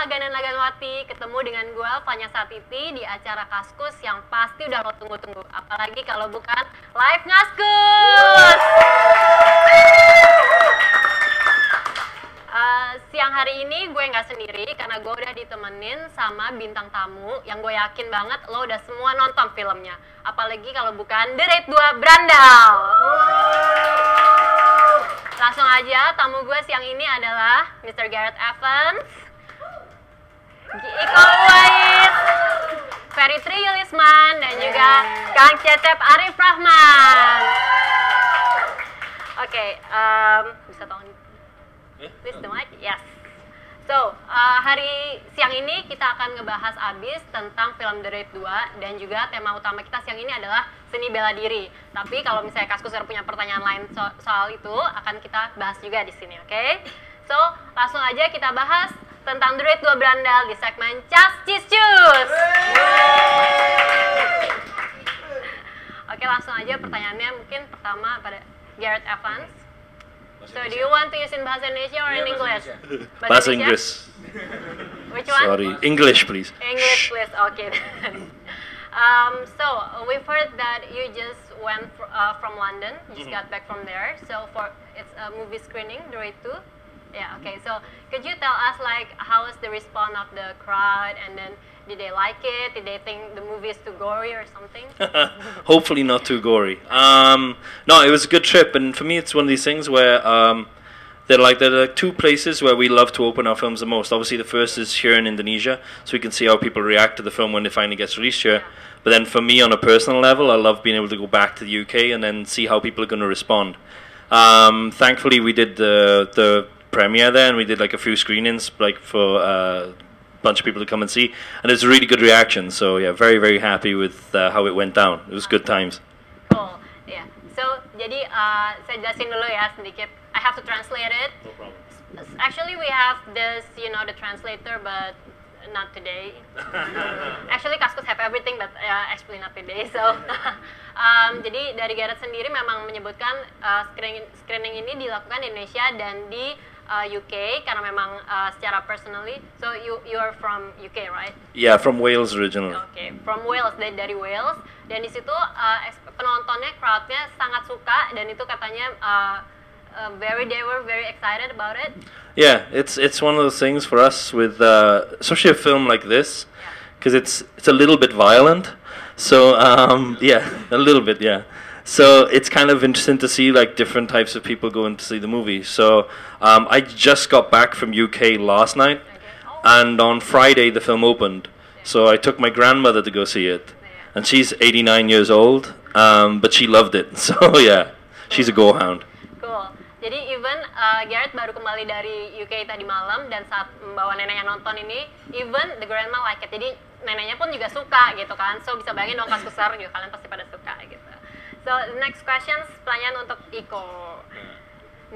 Lagan dan Laganwati, ketemu dengan gue Fanya Satiti di acara Kaskus yang pasti udah lo tunggu-tunggu. Apalagi kalau bukan Live Ngaskus. Siang hari ini gue nggak sendiri karena gue udah ditemenin sama bintang tamu yang gue yakin banget lo udah semua nonton filmnya. Apalagi kalau bukan The Raid 2 Brandal. Langsung aja, tamu gue siang ini adalah Mr. Gareth Evans, Iko Uwais, Ferry Tri Yulisman, dan juga Kang Cecep Arif Rahman. Oke, bisa tolong please the mic? Yes. So, hari siang ini kita akan ngebahas abis tentang film The Raid 2 dan juga tema utama kita siang ini adalah seni bela diri. Tapi kalau misalnya Kaskus punya pertanyaan lain soal itu, akan kita bahas juga di sini, oke? So, langsung aja kita bahas tentang The Raid 2 Brandal di segmen Cas Cis Cus. Oke, langsung aja pertanyaannya mungkin pertama pada Gareth Evans. So, do you want to use in bahasa Indonesia or in English? Bahasa Inggris. Which one? Sorry, English please. English, please. Okay. So, we've heard that you just went from London. You just got back from there. So, it's a movie screening, The Raid 2. Yeah. Okay. So, could you tell us like how was the response of the crowd, and then did they like it? Did they think the movie is too gory or something? Hopefully not too gory. No, it was a good trip, and for me, it's one of these things where there are two places where we love to open our films the most. Obviously, the first is here in Indonesia, so we can see how people react to the film when it finally gets released here. Yeah. But then, for me, on a personal level, I love being able to go back to the UK and then see how people are going to respond. Thankfully, we did the premiere there, and we did like a few screenings, like for bunch of people to come and see, and it's a really good reaction. So yeah, very very happy with how it went down. It was good times. Cool. Yeah. So jadi saya jelasin dulu ya sedikit. I have to translate it. No problem. Actually we have this, the translator, but not today. Actually Kaskus have everything, but actually not today. So jadi dari Gareth sendiri memang menyebutkan screening ini dilakukan di Indonesia dan di UK karena memang secara personally. So you are from UK, right? Yeah, from Wales originally. Okay, from Wales, dari Wales. Dan di situ penontonnya, crowdnya sangat suka, dan itu katanya they were very excited about it. Yeah, it's one of those things for us with especially a film like this, because it's a little bit violent. So yeah, a little bit, yeah. So it's kind of interesting to see like different types of people going to see the movie. So I just got back from UK last night, and on Friday the film opened. So I took my grandmother to go see it, and she's 89 years old, but she loved it. So yeah, she's a go-hound. Cool. Jadi even Gareth baru kembali dari UK tadi malam, dan saat membawa neneknya nonton ini, even the grandma like it. Jadi neneknya pun juga suka gitu kan. So bisa bayangin dong Kaskuser juga, kalian pasti pada suka gitu. So the next questions, pertanyaan untuk Iko.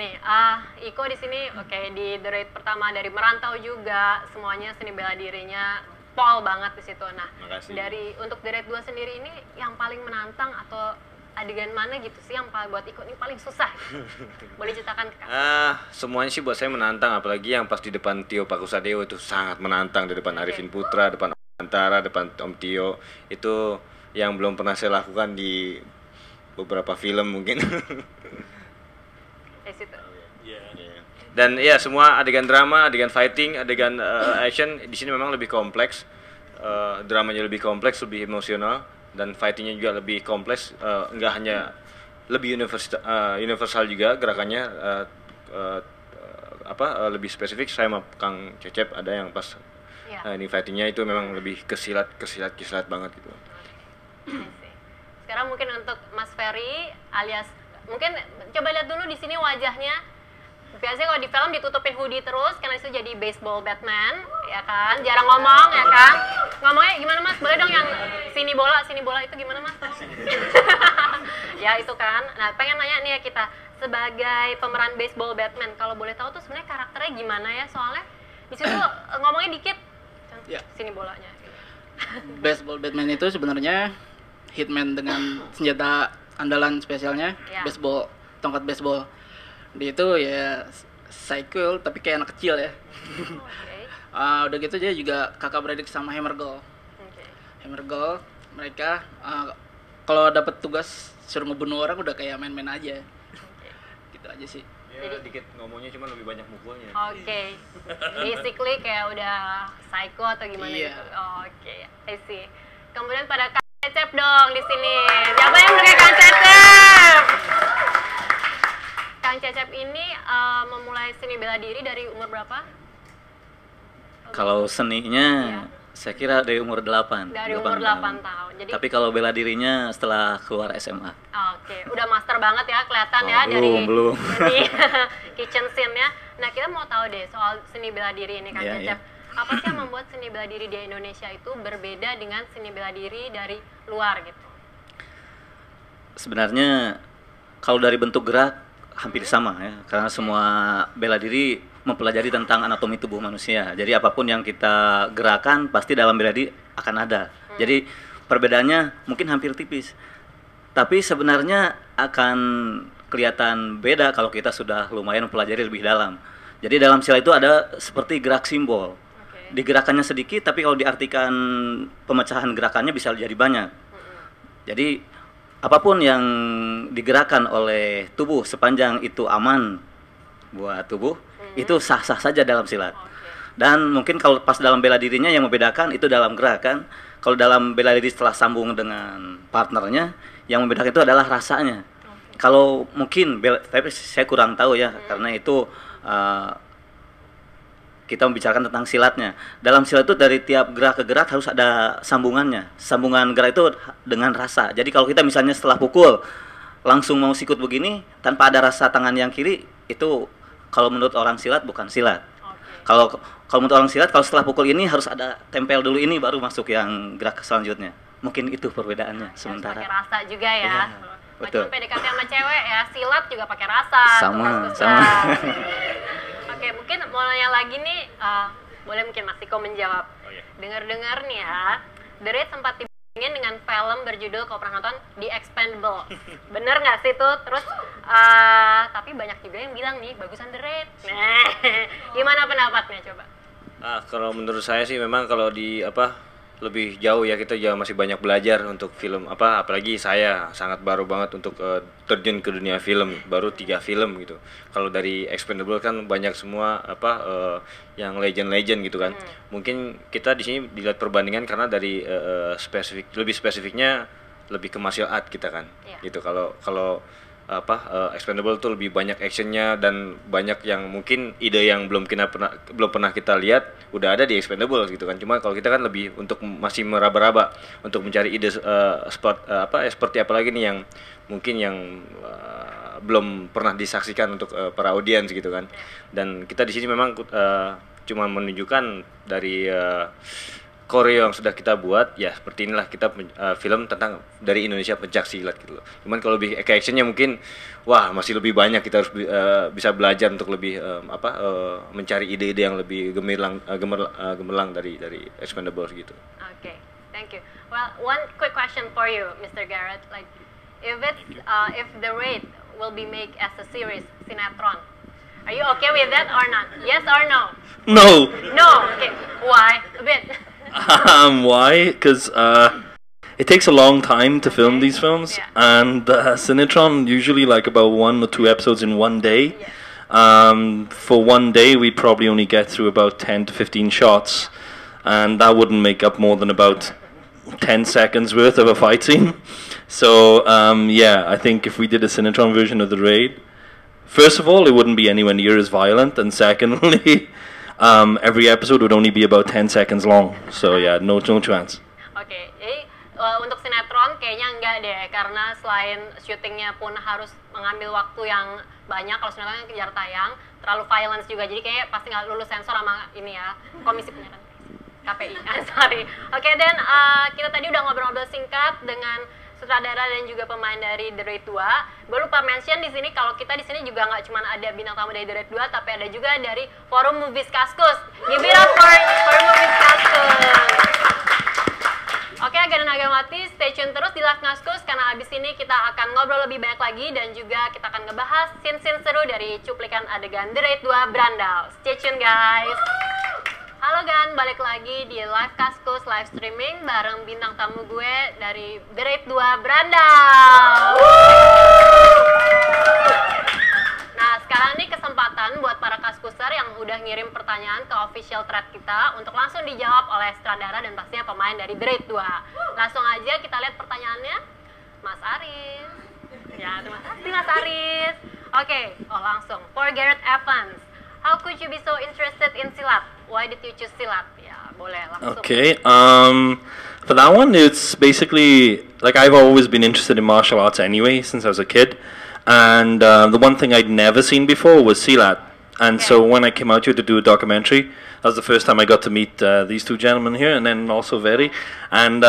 Nih, Iko di sini, di The Raid pertama dari merantau juga, semuanya seni bela dirinya pol banget di situ. Nah, untuk The Raid 2 sendiri ini yang paling menantang atau adegan mana gitu sih yang buat Iko ini paling susah? Boleh ceritakan ke Kak? Semuanya sih buat saya menantang, apalagi yang pas di depan Tio Pakusadewo itu sangat menantang, di depan Arifin Putra, depan Antara, depan Om Tio. Itu yang belum pernah saya lakukan di beberapa film mungkin. Dan ya semua adegan drama, adegan fighting, adegan action di sini memang lebih kompleks. Dramanya lebih kompleks, lebih emosional, dan fightingnya juga lebih kompleks. Enggak hanya lebih universal juga gerakannya, lebih spesifik. Saya sama Kang Cecep ada yang pas ini fightingnya itu memang lebih kesilat banget gitu. Sekarang mungkin untuk Mas Ferry, alias mungkin coba lihat dulu di sini wajahnya. Biasanya kalau di film ditutupin hoodie terus karena itu jadi baseball Batman, ya kan? Jarang ngomong, ya kan? Ngomongnya gimana Mas? Boleh dong yang sini bola itu gimana Mas? Ya itu kan. Nah, pengen nanya nih ya kita sebagai pemeran baseball Batman, kalau boleh tahu tuh sebenarnya karakternya gimana ya? Soalnya di situ ngomongnya dikit. Sini bolanya. Baseball Batman itu sebenarnya hitman dengan senjata andalan spesialnya, baseball, tongkat baseball. Dia itu ya psycho tapi kayak anak kecil ya. Udah gitu dia juga kakak beradik sama Hammer Girl. Hammer Girl mereka kalau dapat tugas suruh ngebunuh orang udah kayak main-main aja. Gitu aja sih. Ya, dikit ngomongnya cuma lebih banyak mukulnya. Oke. Basically kayak udah psycho atau gimana Iya. gitu. Oke, I see. Kemudian pada Kang Cecep dong di sini. Siapa yang pakai Kang Cecep? Kang Cecep ini memulai seni bela diri dari umur berapa? Kalau seninya Iya. saya kira dari umur 8. Dari umur 8 tahun. Jadi Tapi kalau bela dirinya setelah keluar SMA. oke, udah master banget ya kelihatan Oh, ya belum. dari kitchen scene-nya. Nah, kita mau tahu deh soal seni bela diri ini Kang Iya, Cecep. iya. Apa sih yang membuat seni bela diri di Indonesia itu berbeda dengan seni bela diri dari luar gitu? Sebenarnya kalau dari bentuk gerak hampir sama ya, karena semua bela diri mempelajari tentang anatomi tubuh manusia. Jadi apapun yang kita gerakan pasti dalam bela diri akan ada. Jadi perbedaannya mungkin hampir tipis. Tapi sebenarnya akan kelihatan beda kalau kita sudah lumayan mempelajari lebih dalam. Jadi dalam silat itu ada seperti gerak simbol. Digerakannya sedikit, tapi kalau diartikan pemecahan gerakannya bisa jadi banyak. Jadi apapun yang digerakkan oleh tubuh sepanjang itu aman buat tubuh, itu sah-sah saja dalam silat. Dan mungkin kalau pas dalam bela dirinya yang membedakan itu dalam gerakan. Kalau dalam bela diri setelah sambung dengan partnernya, yang membedakan itu adalah rasanya. Kalau mungkin, tapi saya kurang tahu ya, karena itu kita membicarakan tentang silatnya. Dalam silat itu dari tiap gerak ke gerak harus ada sambungannya. Sambungan gerak itu dengan rasa. Jadi kalau kita misalnya setelah pukul langsung mau sikut begini tanpa ada rasa tangan yang kiri, itu kalau menurut orang silat bukan silat. Kalau menurut orang silat, kalau setelah pukul ini harus ada tempel dulu ini baru masuk yang gerak selanjutnya. Mungkin itu perbedaannya sementara. Pakai rasa juga ya. Iya, betul. Macam PDKT sama cewek ya, silat juga pakai rasa. Sama, tugas-tugas. sama. Oke, mungkin mau nanya lagi nih, boleh mungkin Mas Iko menjawab. Dengar-dengar nih ya, The Raid sempat dibandingin dengan film berjudul kalau pernah nonton The Expendables. Bener nggak sih tuh? Terus tapi banyak juga yang bilang nih bagusan The Raid. Nah, gimana pendapatnya coba? Kalau menurut saya sih memang kalau di lebih jauh ya, kita jauh masih banyak belajar untuk film apalagi saya sangat baru banget untuk terjun ke dunia film, baru 3 film gitu. Kalau dari Expendable kan banyak semua yang legend gitu kan. Mungkin kita di sini dilihat perbandingan karena dari lebih spesifiknya lebih ke martial art kita kan. Gitu. Kalau Expendable tuh lebih banyak actionnya dan banyak yang mungkin ide yang belum pernah kita lihat udah ada di Expendable gitu kan. Cuma kalau kita kan lebih untuk masih meraba-raba untuk mencari ide seperti apa lagi nih yang mungkin yang belum pernah disaksikan untuk para audiens gitu kan. Dan kita di sini memang cuma menunjukkan dari koreo yang sudah kita buat, ya seperti inilah kita film tentang dari Indonesia pencak silat gitu loh. Cuman kalau lebih ke actionnya mungkin masih lebih banyak, kita harus bisa belajar untuk lebih mencari ide-ide yang lebih gemerlang dari Expendables gitu. Okay, thank you. Well, one quick question for you, Mr. Garrett. Like, if The Raid will be made as a series, sinetron, are you okay with that or not? Yes or no? No. No. Okay. Why? A bit. Why? Because it takes a long time to film these films, and Cinetron usually like about 1 or 2 episodes in one day. For one day, we'd probably only get through about 10 to 15 shots, and that wouldn't make up more than about 10 seconds worth of a fight scene. So I think if we did a Cinetron version of The Raid, first of all, it wouldn't be anywhere near as violent, and secondly, every episode would only be about 10 seconds long. So no chance. Oke, jadi untuk sinetron kayaknya enggak deh, karena selain syutingnya pun harus mengambil waktu yang banyak. Kalau sinetron kan kejar tayang, terlalu violence juga, jadi kayaknya pasti nggak lulus sensor sama ini ya, Komisi Penyiaran KPI. Sorry. Oke, dan kita tadi udah ngobrol-ngobrol singkat dengan sutradara dan juga pemain dari The Raid 2. Gue lupa mention di sini kalau kita di sini juga nggak cuma ada bintang tamu dari The Raid 2, tapi ada juga dari Forum Movies Kaskus. Give it up for Forum Movies Kaskus. Oke, agar naga mati, stay tune terus di Live Kaskus karena abis ini kita akan ngobrol lebih banyak lagi dan juga kita akan ngebahas scene-scene seru dari cuplikan adegan The Raid 2 Brandal. Stay tune guys. Halo teman-teman, balik lagi di Live Kaskus live streaming bareng bintang tamu gue dari Grade 2 Brandau. Nah, sekarang nih kesempatan buat para kaskuser yang udah ngirim pertanyaan ke official thread kita untuk langsung dijawab oleh sutradara dan pastinya pemain dari Grade 2. Langsung aja kita lihat pertanyaannya. Mas Aris. Ya, terima kasih Mas Aris. Oke, langsung. For Gareth Evans, how could you be so interested in silat? Why did you choose silat? Ya, boleh langsung. Okay. For that one, it's basically like I've always been interested in martial arts anyway since I was a kid, and the one thing I'd never seen before was silat. And so when I came out here to do a documentary, that was the first time I got to meet these two gentlemen here, and then also Veri, and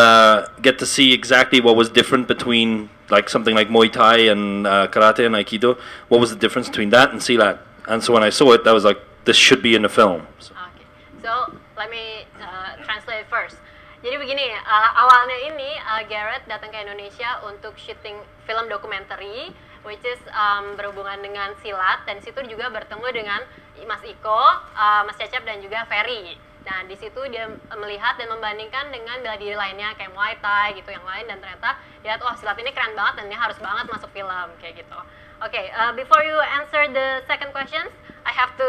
get to see exactly what was different between like something like Muay Thai and Karate and Aikido. What was the difference between that and silat? And so when I saw it, I was like, this should be in a film. Okay, so let me translate first. Jadi begini, awalnya ini Gareth datang ke Indonesia untuk syuting film dokumenter, which is berhubungan dengan silat, dan di situ juga bertemu dengan Mas Iko, Mas Cecep dan juga Ferry. Nah, di situ dia melihat dan membandingkan dengan bela diri lainnya kayak Muay Thai gitu yang lain, dan ternyata dia lihat, oh silat ini keren banget dan ini harus banget masuk film kayak gitu. Okay, before you answer the second questions, I have to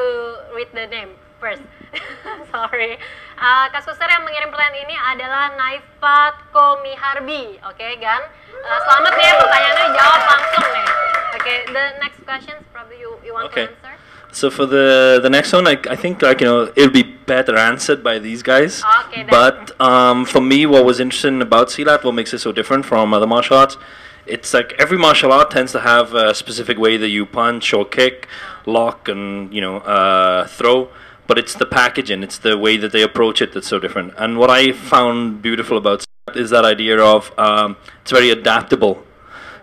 read the name first. Sorry. Kaskuser yang mengirim pertanyaan ini adalah Naifat Komiharbi. Oke, Gan. Selamat nih, pertanyaannya dijawab langsung nih. Okay, the next questions probably you want to answer. So for the next one, I think like it'll be better answered by these guys. Okay, but for me, what was interesting about silat, what makes it so different from other martial arts, it's like every martial art tends to have a specific way that you punch or kick, lock, and throw. But it's the packaging, it's the way that they approach it that's so different. And what I found beautiful about silat is that idea of it's very adaptable.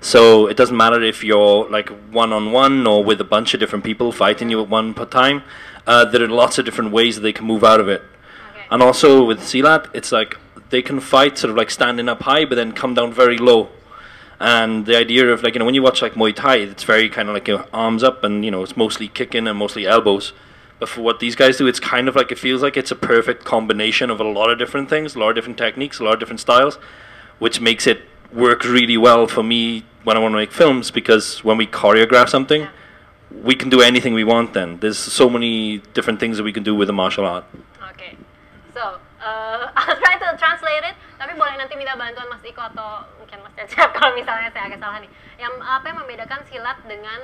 So it doesn't matter if you're like one-on-one or with a bunch of different people fighting you at one time. There are lots of different ways that they can move out of it. Okay. And also with silat, it's like they can fight sort of like standing up high but then come down very low. And the idea of like when you watch like Muay Thai, it's very kind of like your arms up and it's mostly kicking and mostly elbows. But for what these guys do, it's kind of like it feels like it's a perfect combination of a lot of different things, a lot of different techniques, a lot of different styles, which makes it work really well for me when I want to make films, because when we choreograph something, we can do anything we want then. There's so many different things that we can do with a martial art. Okay, so I'll try to translate it, tapi boleh nanti minta bantuan Mas Iko atau mungkin Mas Cecep kalau misalnya saya agak salah nih. Apa yang membedakan silat dengan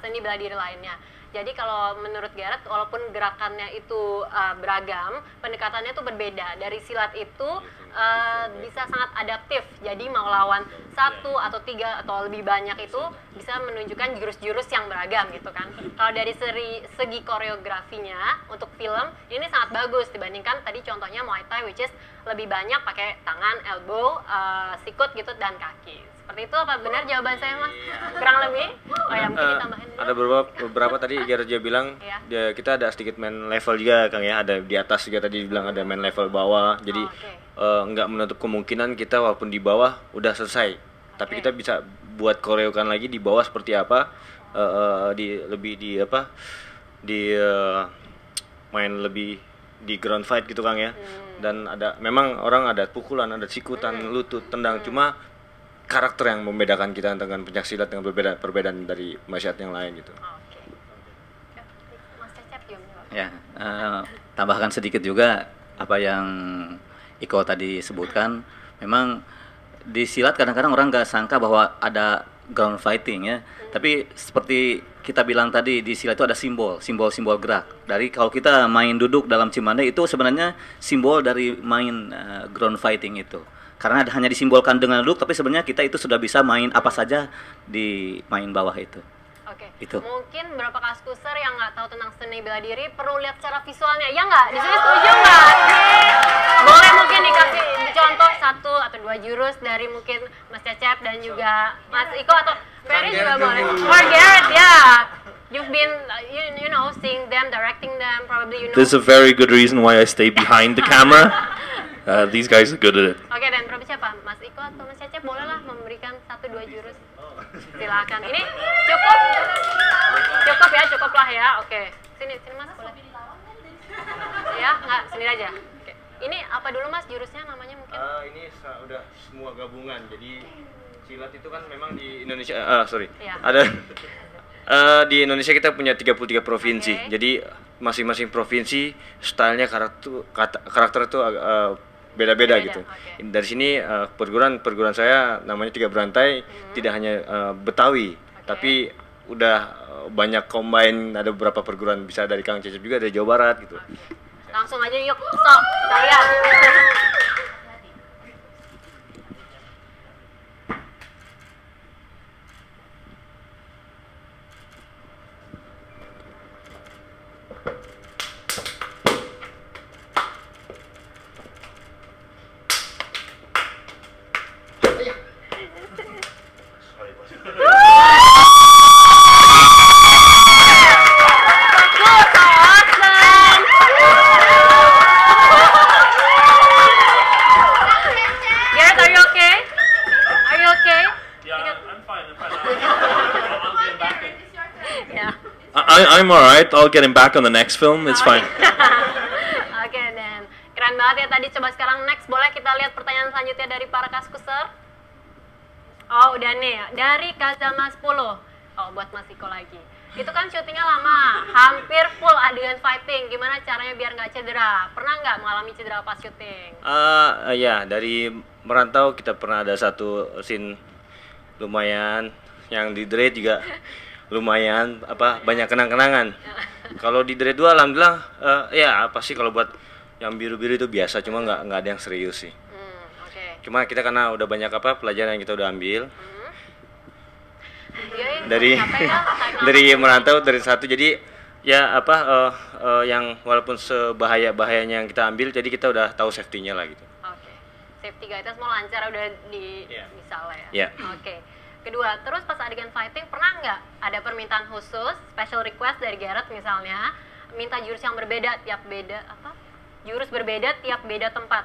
seni bela diri lainnya? Jadi kalau menurut Gareth, walaupun gerakannya itu beragam, pendekatannya itu berbeda. Dari silat itu bisa sangat adaptif. Jadi mau lawan 1 atau 3 atau lebih banyak itu bisa menunjukkan jurus-jurus yang beragam gitu kan. Kalau dari segi koreografinya untuk film, ini sangat bagus dibandingkan tadi contohnya Muay Thai, which is lebih banyak pakai tangan, elbow, sikut gitu, dan kaki. Seperti itu, apa benar jawaban saya, Mas? Kurang lebih? Oh ya, mungkin ditambahin dulu. Ada beberapa tadi Gareth juga bilang, kita ada sedikit main level juga, Kang ya. Ada di atas juga tadi bilang ada main level bawah. Jadi nggak menutup kemungkinan kita walaupun di bawah udah selesai. Tapi kita bisa buat koreokan lagi di bawah seperti apa, main lebih di ground fight gitu, Kang ya. Dan memang orang ada pukulan, ada sikutan, lutut, tendang. Cuma karakter yang membedakan kita dengan pencaksilat dengan perbedaan dari masyarakat yang lain gitu. Mas Cecep jawab. Ya, tambahkan sedikit juga apa yang Iko tadi sebutkan. Memang di silat kadang-kadang orang nggak sangka bahwa ada ground fighting ya. Tapi seperti kita bilang tadi, di silat itu ada simbol gerak. Dari kalau kita main duduk dalam Cimande itu sebenarnya simbol dari main ground fighting itu. Karena hanya disimbolkan dengan duduk, tapi sebenarnya kita itu sudah bisa main apa saja di main bawah itu. Oke. Itu. Mungkin beberapa kaskuser yang nggak tahu tentang seni bela diri perlu lihat secara visualnya, ya nggak? Di sini setuju nggak? Boleh mungkin dikasih contoh 1 atau 2 jurus dari mungkin Mas Cecep dan juga Mas Iko atau Ferry juga boleh. Or Gareth, ya. You've been, you know, seeing them, directing them, probably you know. There's a very good reason why I stay behind the camera. These guys are good at it. Oke, dan berapa siapa? Mas Iko atau Mas Cecep bolehlah memberikan 1-2 jurus. Silakan. Ini cukup ya, cukuplah ya. Oke. Sini Mas boleh. Ya, nggak, sini aja. Oke. Ini apa dulu Mas jurusnya namanya mungkin? Ini udah semua gabungan. Jadi silat itu kan memang di Indonesia Iya. ada di Indonesia kita punya 33 provinsi. Oke. Jadi masing-masing provinsi stylenya karakter itu beda-beda Beda, gitu. oke. Dari sini perguruan saya namanya Tiga Berantai, tidak hanya Betawi, tapi udah banyak combine, ada beberapa perguruan, bisa dari Kang Cecep juga dari Jawa Barat gitu. Langsung aja yuk, stop kalian. Bagus, awesome. Garrett, are you okay? Are you okay? I'm fine. I'll get him back. Yeah. I'm alright. I'll get him back on the next film. It's fine. Oke, Dan. Keren banget ya tadi. Coba sekarang next, boleh kita lihat pertanyaan selanjutnya dari para kaskuser? Oh, udah nih. Dari Kazama 10. Oh, buat Mas Iko lagi. Itu kan syutingnya lama, hampir full adegan fighting. Gimana caranya biar nggak cedera? Pernah nggak mengalami cedera pas syuting? Ya, dari Merantau kita pernah ada satu scene lumayan, yang di Dread juga lumayan banyak kenang-kenangan. Kalau di Dread 2 alhamdulillah ya apa sih, kalau buat yang biru-biru itu biasa, cuma nggak ada yang serius sih. Oke. Cuma kita karena udah banyak pelajaran yang kita udah ambil Yoi, dari capek ya? dari Merantau dari satu, jadi ya yang walaupun sebahaya-bahayanya yang kita ambil, jadi kita udah tahu safety-nya lah gitu. Oke. Safety guide semua lancar, udah Iya. bisa lah ya. Iya. Oke. Kedua, terus pas adegan fighting pernah nggak ada permintaan khusus, special request dari Garrett misalnya, minta jurus yang berbeda jurus berbeda tiap beda tempat.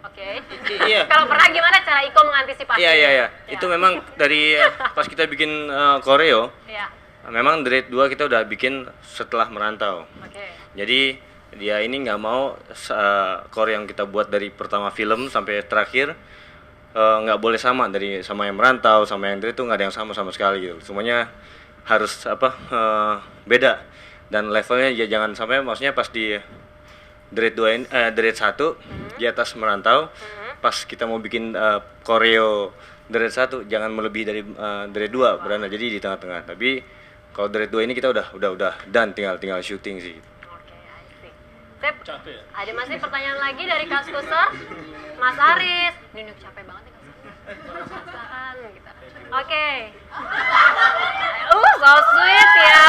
Oke. Iya. Kalau pernah gimana cara Iko mengantisipasi? Iya. Itu memang dari pas kita bikin koreo, Iya. memang Dread 2 kita udah bikin setelah merantau. Oke. Jadi dia ini nggak mau koreo yang kita buat dari pertama film sampai terakhir nggak boleh sama yang merantau sama yang Dread itu, nggak ada yang sama sekali gitu. Semuanya harus beda, dan levelnya ya jangan sampai, maksudnya pas di Dread 2 Dread 1 di atas merantau, pas kita mau bikin koreo Dread 1 jangan melebihi dari Dread 2 berana, jadi di tengah-tengah. Tapi kalau Dread 2 ini kita udah done, tinggal syuting sih. Oke, I see. Sip. Ada masih pertanyaan lagi dari Kaskuser? Mas Aris. Nunuk capek banget nih Kaskuser. Apaan gitu. Oke. So sweet ya.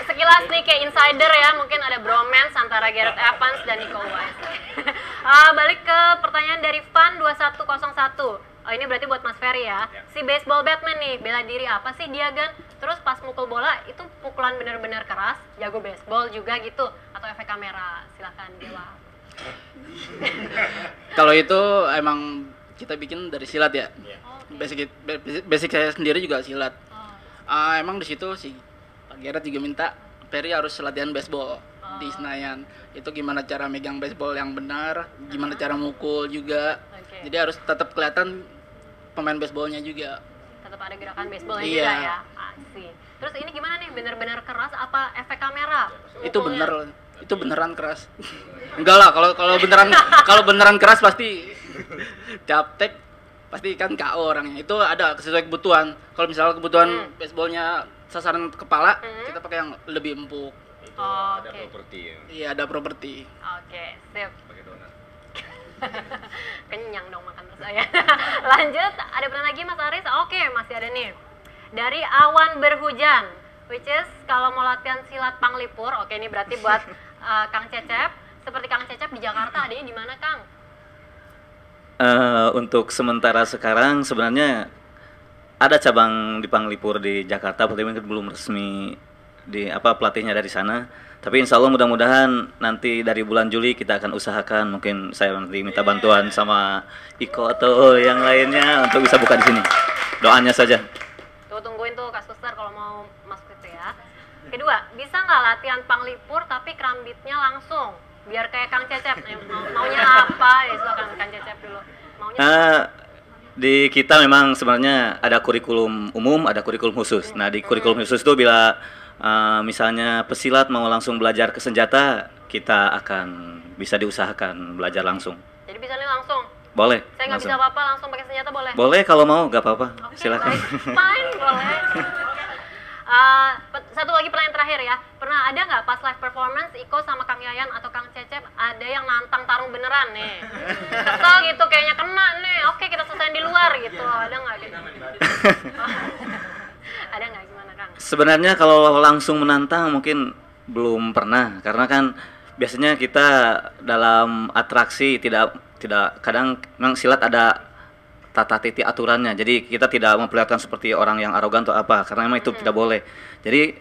Sekilas nih kayak insider ya, mungkin ada bromance antara Garrett Evans dan Iko Uwais. Balik ke pertanyaan dari Fan 2101. Oh, ini berarti buat Mas Ferry ya. Si baseball Batman nih, bela diri apa sih dia, Gan? Terus pas mukul bola itu pukulan bener-bener keras, jago baseball juga gitu, atau efek kamera? Silakan jawab. Kalau itu emang kita bikin dari silat ya. Basic saya sendiri juga silat. Emang di situ si Pak Garrett juga minta Ferry harus latihan baseball di Senayan. Itu gimana cara megang baseball yang benar, gimana cara mukul juga. Oke. Jadi harus tetap kelihatan pemain baseballnya juga. Tetap ada gerakan baseballnya Iya. juga ya. Asik. Terus ini gimana nih, bener-bener keras apa efek kamera? Itu Mukulnya? itu beneran keras. Enggak lah, kalau beneran keras pasti tiap take pasti kan KO orangnya. Itu ada sesuai kebutuhan. Kalau misalnya kebutuhan baseballnya sasaran kepala, kita pakai yang lebih empuk. Oh, Ada oke. properti ya. Iya, ada properti. Oke, sip. Pakai donat. Kenyang dong makan terus saya. Lanjut, ada pertanyaan lagi Mas Aris? Oke, masih ada nih. Dari Awan Berhujan, which is kalau mau latihan silat Panglipur, oke ini berarti buat Kang Cecep. Seperti Kang Cecep di Jakarta, adanya di mana Kang? Untuk sementara sekarang sebenarnya ada cabang di Panglipur di Jakarta, tapi mungkin belum resmi pelatihnya dari sana. Tapi insya Allah mudah-mudahan nanti dari bulan Juli kita akan usahakan, mungkin saya nanti minta bantuan sama Iko atau yang lainnya untuk bisa buka di sini. Doanya saja. Tuh tungguin tuh Kaskuster kalau mau masuk itu ya. Kedua, bisa nggak latihan Panglipur tapi kerambitnya langsung? Biar kayak Kang Cecep, maunya apa? Ya silakan Kang Cecep dulu. Maunya Di kita memang sebenarnya ada kurikulum umum, ada kurikulum khusus. Nah, di kurikulum khusus itu bila misalnya pesilat mau langsung belajar ke senjata, kita akan bisa diusahakan belajar langsung. Jadi bisa nih langsung. Boleh. Saya nggak bisa apa-apa langsung pakai senjata boleh. Boleh kalau mau, nggak apa-apa. Oke, Silakan. baik. Fine, boleh. Satu lagi pertanyaan terakhir ya. Pernah ada nggak pas live performance Iko sama Kang Yayan atau Kang Cecep ada yang nantang tarung beneran nih? Kesel gitu kayaknya kena nih. Oke, kita selesaiin di luar gitu. Ada nggak gitu? Ada nggak gimana Kang? Sebenarnya kalau langsung menantang mungkin belum pernah, karena kan biasanya kita dalam atraksi tidak kadang memang silat ada tata titi aturannya. Jadi kita tidak memperlihatkan seperti orang yang arogan atau apa, karena memang itu tidak boleh. Jadi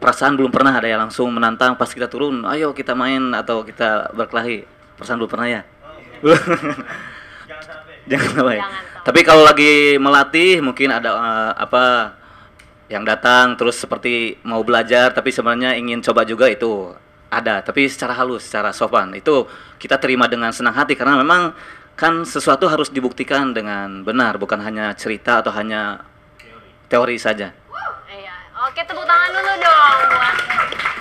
perasaan belum pernah ada yang langsung menantang pas kita turun, ayo kita main atau kita berkelahi. Perasaan belum pernah ya. Jangan sampai. Tapi kalau lagi melatih mungkin ada yang datang terus seperti mau belajar tapi sebenarnya ingin coba juga, itu ada, tapi secara halus, secara sopan. Itu kita terima dengan senang hati karena memang kan sesuatu harus dibuktikan dengan benar, bukan hanya cerita atau hanya teori saja. Iya. Oke, tepuk tangan dulu dong buat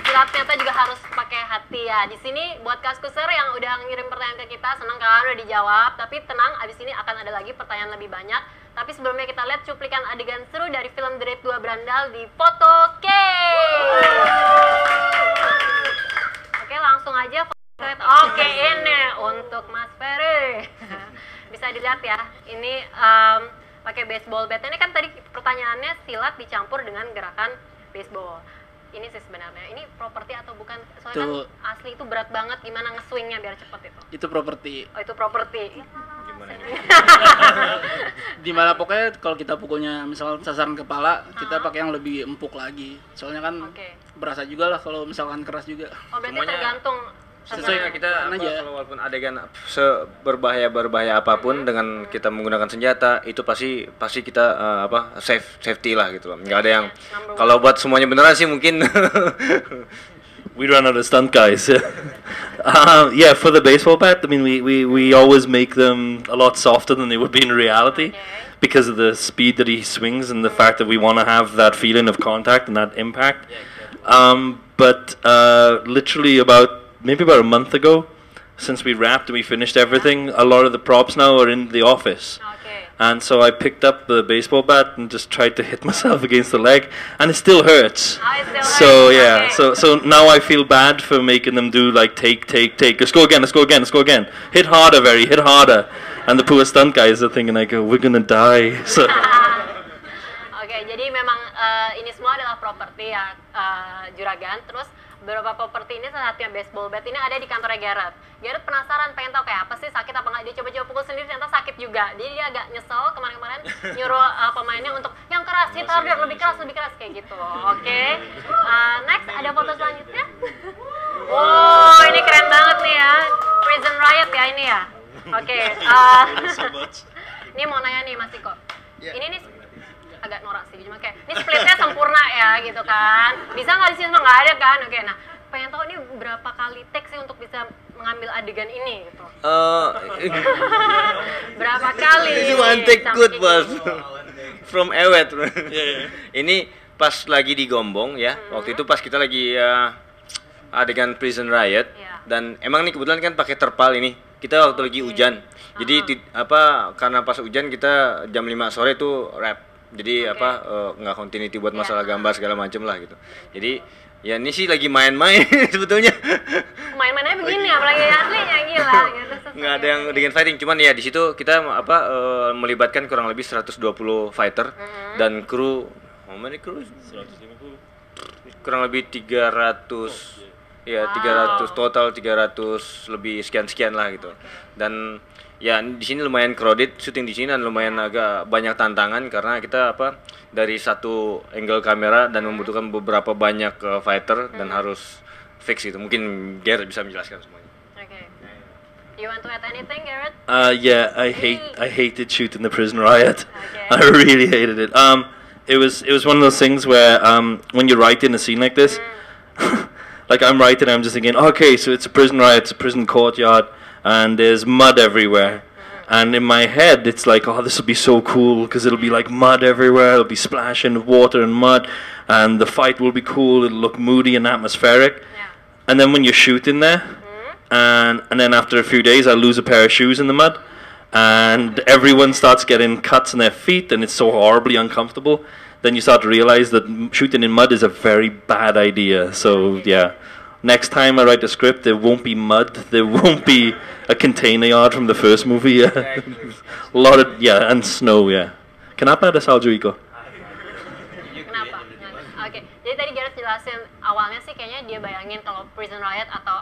silat ternyata juga harus pakai hati ya. Di sini buat Kaskuser yang udah ngirim pertanyaan ke kita, senang kan udah dijawab. Tapi tenang, abis ini akan ada lagi pertanyaan lebih banyak. Tapi sebelumnya kita lihat cuplikan adegan seru dari film The Raid 2 Brandal di Foto K. Oke, langsung aja. Oke, ini untuk Mas Ferry. Bisa dilihat ya, ini pakai baseball bat. Ini kan tadi pertanyaannya silat dicampur dengan gerakan baseball. Ini sih sebenarnya, ini properti atau bukan? Soalnya kan asli itu berat banget, gimana nge-swingnya biar cepet itu? Itu properti. Oh, itu properti. Gimana ini? Dimana pokoknya kalau kita pukulnya misal sasaran kepala, kita pakai yang lebih empuk lagi. Soalnya kan berasa juga lah kalau misalkan keras juga. Oh, berarti Semuanya tergantung Sesuai kita aja. kalau walaupun adegan berbahaya apapun dengan kita menggunakan senjata itu pasti kita safety lah gitu loh. Nggak ada yang kalau buat semuanya beneran sih mungkin. We run out of stunt guys. Yeah, for the baseball bat, I mean, we always make them a lot softer than they would be in reality, because of the speed that he swings and the fact that we want to have that feeling of contact and that impact. But literally maybe about a month ago, since we wrapped and we finished everything, a lot of the props now are in the office. And so I picked up the baseball bat and just tried to hit myself against the leg, and it still hurts. So yeah, so now I feel bad for making them do like take. Let's go again. Hit harder, hit harder. And the poor stunt guys are thinking like, we're gonna die. So. Oke, jadi memang ini semua adalah properti ya juragan. Terus beberapa properti ini salah satunya baseball bat ini ada di kantornya Gareth. Gareth penasaran pengen tahu kayak apa sih, sakit apa nggak. Dia coba-coba pukul sendiri ternyata sakit juga. Jadi dia agak nyesel kemarin-kemarin nyuruh pemainnya untuk yang keras, hit harder, lebih keras kayak gitu. Oke. Next ada foto selanjutnya. Oh, ini keren banget nih ya. Prison Riot ya ini ya. Oke. Ini mau nanya nih Mas Iko. Ini nih agak norak sih, cuma kayak ini splitnya sempurna ya gitu kan. Bisa nggak di sini nggak ada kan? Oke, nah pengen tahu ini berapa kali take sih untuk bisa mengambil adegan ini gitu. Berapa kali? This one take good bos. From Ewet. Ini pas lagi di Gombong ya. Waktu itu pas kita lagi adegan Prison Riot dan emang nih kebetulan kan pakai terpal ini. Kita waktu lagi hujan. Jadi karena pas hujan kita jam 5 sore itu rap. Jadi nggak continuity buat masalah gambar segala macem lah gitu. Jadi ya ini sih lagi main-main sebetulnya. Main-mainnya begini apalagi aslinya gila gitu. Nggak ada yang dengan fighting, cuman ya di situ kita melibatkan kurang lebih 120 fighter dan kru, how many kru? 150. Kurang lebih 300. Ya 300 total, 300 lebih sekian lah gitu. Dan ya di sini lumayan crowded, syuting di sini dan lumayan agak banyak tantangan karena kita dari satu angle kamera dan membutuhkan beberapa banyak fighter dan harus fix gitu. Mungkin Gareth bisa menjelaskan semuanya. Okay. You want to add anything, Gareth? Yeah, I hated shooting the Prison Riot. Okay. I really hated it. It was one of those things where when you're writing a scene like this, like I'm writing, I'm just thinking, okay, so it's a prison riot, it's a prison courtyard, and there's mud everywhere. And in my head, it's like, oh, this will be so cool because it'll be like mud everywhere. It'll be splashing with water and mud, and the fight will be cool. It'll look moody and atmospheric. Yeah. And then when you shoot in there, and then after a few days, I lose a pair of shoes in the mud, and everyone starts getting cuts on their feet, and it's so horribly uncomfortable. Then you start to realize that shooting in mud is a very bad idea. So yeah, next time I write a script, there won't be mud. There won't be a container yard from the first movie. Yeah, a lot of and snow. Yeah. Kenapa ada salju, Iko? Kenapa? Oke, jadi tadi Gareth jelasin awalnya sih kayaknya dia bayangin kalau prison riot atau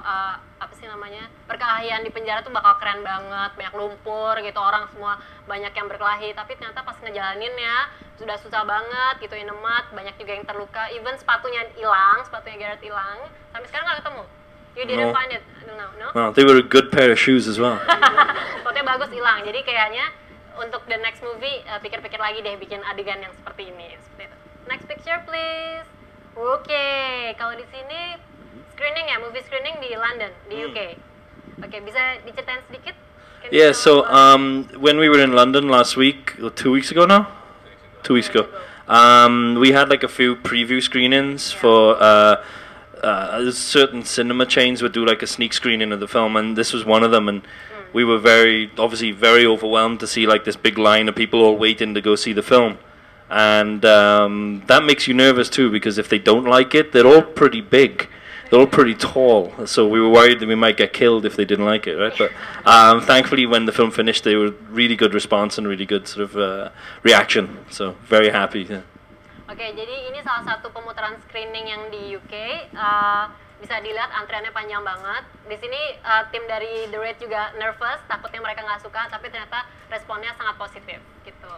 apa sih namanya, perkelahian di penjara tuh bakal keren banget, banyak lumpur gitu, orang semua banyak yang berkelahi, tapi ternyata pas ngejalaninnya sudah susah banget gitu, in the mud, banyak juga yang terluka, even sepatunya Gareth hilang, sampai sekarang nggak ketemu. You didn't find it? No? No, they were a good pair of shoes as well. Sepatunya bagus hilang, jadi kayaknya untuk the next movie pikir-pikir lagi deh bikin adegan yang seperti ini. Seperti itu. Next picture please. Oke, kalau di sini screening ya, movie screening di London, di UK. Oke, bisa diceritain sedikit? Can you Yeah, tell so about- when we were in London last week, or 2 weeks ago now? 2 weeks ago. We had like a few preview screenings for certain cinema chains would do like a sneak screening of the film, and this was one of them, and we were obviously very overwhelmed to see like this big line of people all waiting to go see the film. And that makes you nervous too, because if they don't like it, they're all pretty big. They're all pretty tall, so we were worried that we might get killed if they didn't like it, right? But thankfully, when the film finished, they were really good response and really good sort of reaction. So very happy. Yeah. Oke, jadi ini salah satu pemutaran screening yang di UK. Bisa dilihat antriannya panjang banget. Di sini tim dari The Raid juga nervous, takutnya mereka nggak suka, tapi ternyata responnya sangat positif gitu.